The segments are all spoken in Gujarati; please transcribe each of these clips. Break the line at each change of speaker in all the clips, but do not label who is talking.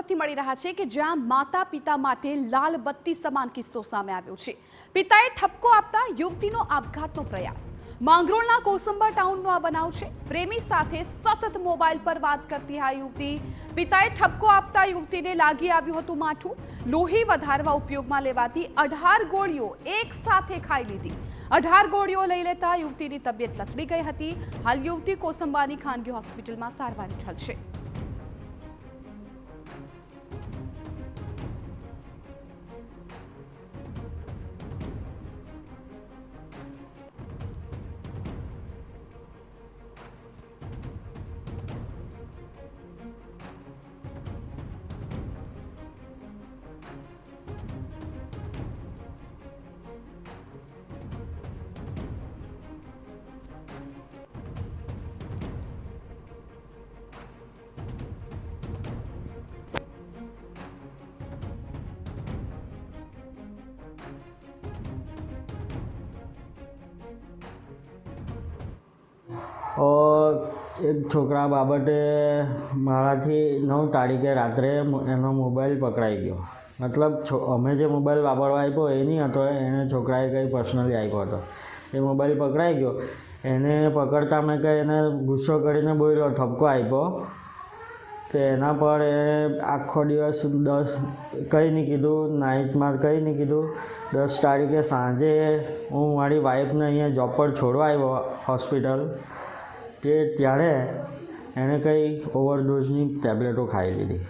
સુરતથી મળી રહ્યા છે કે જ્યાં માતા પિતા માટે લાલ બત્તી સમાન કિસ્સો સામે આવ્યો છે। પિતાએ ઠપકો આપતા યુવતીનો આપઘાતનો પ્રયાસ। માંગરોળના કોસંબા ટાઉનનો આ બનાવ છે। પ્રેમી સાથે સતત મોબાઈલ પર વાત કરતી આ યુવતી, પિતાએ ઠપકો આપતા યુવતીને લાગી આવ્યું હતું માઠું। લોહી વધારવા ઉપયોગમાં લેવાતી 18 ગોળીઓ એક સાથે ખાઈ લીધી। 18 ગોળીઓ લઈ લેતા યુવતીની તબિયત લથડી ગઈ હતી। હાલ યુવતી કોસંબાની ખાનગી હોસ્પિટલમાં સારવાર હેઠળ છે।
એક છોકરા બાબતે મારાથી 9 તારીખે રાત્રે એનો મોબાઈલ પકડાઈ ગયો। મતલબ અમે જે મોબાઈલ વાપરવા આપ્યો એ નહીં હતો, એને છોકરાએ કંઈ પર્સનલી આપ્યો હતો। એ મોબાઈલ પકડાઈ ગયો। એને પકડતા મેં કંઈ એને ગુસ્સો કરીને બોલ્યો, ઠપકો આપ્યો, તો એના પર એ આખો દિવસ કંઈ નહીં કીધું, નાઇટમાં કંઈ નહીં કીધું। 10 તારીખે સાંજે હું મારી વાઈફને અહીંયા જોબ પર છોડવા આવ્યો હોસ્પિટલ, ત્યારે એણે કંઈ ઓવરડોઝની ટેબ્લેટો ખાઈ લીધી।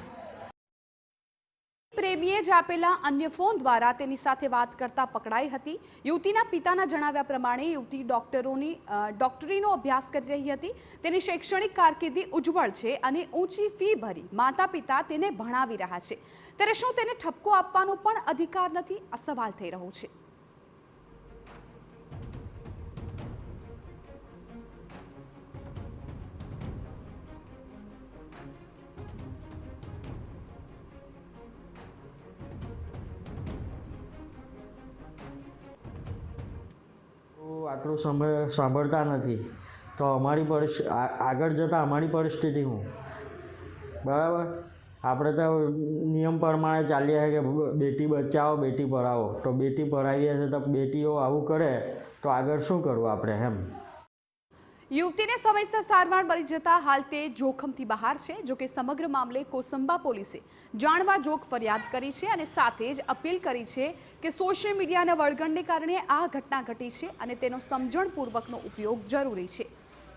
પ્રેમીએ જ આપેલા અન્ય ફોન દ્વારા તેની સાથે વાત કરતા પકડાઈ હતી। યુવતીના પિતાના જણાવ્યા પ્રમાણે યુવતી ડોક્ટરીનો અભ્યાસ કરી રહી હતી। તેની શૈક્ષણિક કારકિર્દી ઉજ્જવળ છે અને ઊંચી ફી ભરી માતા પિતા તેને ભણાવી રહ્યા છે। ત્યારે શું તેને ઠપકો આપવાનો પણ અધિકાર નથી? આ સવાલ થઈ રહ્યો છે।
આટલું સાંભળતા નથી તો અમારી આગળ જતાં અમારી પરિસ્થિતિ શું? બરાબર, આપણે તો નિયમ પ્રમાણે ચાલીએ છે કે બેટી બચાવો બેટી પઢાવો, તો બેટી પઢાવીએ છે તો બેટીઓ આવું કરે તો આગળ શું કરવું આપણે એમ?
યુવતીને સમયસર સારવાર મળી જતા હાલ તે જોખમથી બહાર છે। જોકે સમગ્ર મામલે કોસંબા પોલીસે જાણવા જોગ ફરિયાદ કરી છે અને સાથે જ અપીલ કરી છે કે સોશિયલ મીડિયાના વળગણને કારણે આ ઘટના ઘટી છે અને તેનો સમજણપૂર્વકનો ઉપયોગ જરૂરી છે।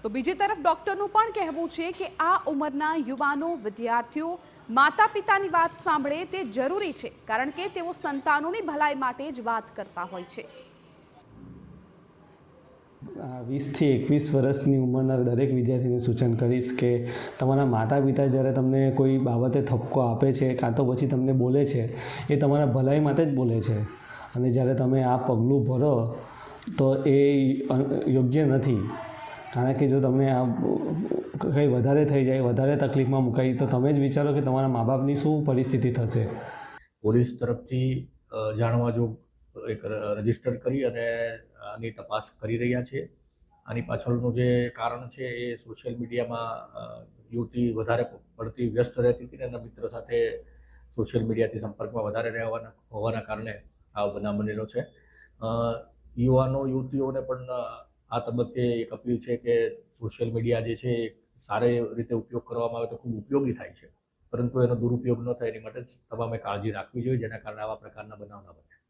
તો બીજી તરફ ડોક્ટરનું પણ કહેવું છે કે આ ઉંમરના યુવાનો, વિદ્યાર્થીઓ માતા પિતાની વાત સાંભળે તે જરૂરી છે, કારણ કે તેઓ સંતાનોની ભલાઈ માટે જ વાત કરતા હોય છે।
20 થી 21 વર્ષની ઉંમરના દરેક વિદ્યાર્થીને સૂચન કરીશ કે તમારા માતા પિતા જ્યારે તમને કોઈ બાબતે ઠપકો આપે છે કાં તો પછી તમને બોલે છે, એ તમારા ભલાઈ માટે જ બોલે છે અને જ્યારે તમે આ પગલું ભરો તો એ યોગ્ય નથી। કારણ કે જો તમને આ કંઈ વધારે થઈ જાય, વધારે તકલીફમાં મુકાઈ, તો તમે જ વિચારો કે તમારા મા બાપની શું પરિસ્થિતિ થશે।
પોલીસ તરફથી જાણવા જોગ એક રજીસ્ટર કરી અને આની તપાસ કરી રહ્યા છે। આની પાછળનું જે કારણ છે એ સોશિયલ મીડિયામાં યુવતી વધારે પડતી વ્યસ્ત રહેતી હતી અને મિત્ર સાથે સોશિયલ મીડિયાથી સંપર્કમાં વધારે હોવાના કારણે આ બનાવ બનેલો છે। યુવાનો યુવતીઓને પણ આ તબક્કે એક અપીલ છે કે સોશિયલ મીડિયા જે છે સારી રીતે ઉપયોગ કરવામાં આવે તો ખૂબ ઉપયોગી થાય છે, પરંતુ એનો દુરુપયોગ ન થાય એની માટે જ તમામે કાળજી રાખવી જોઈએ, જેના કારણે આવા પ્રકારના બનાવ ન બને।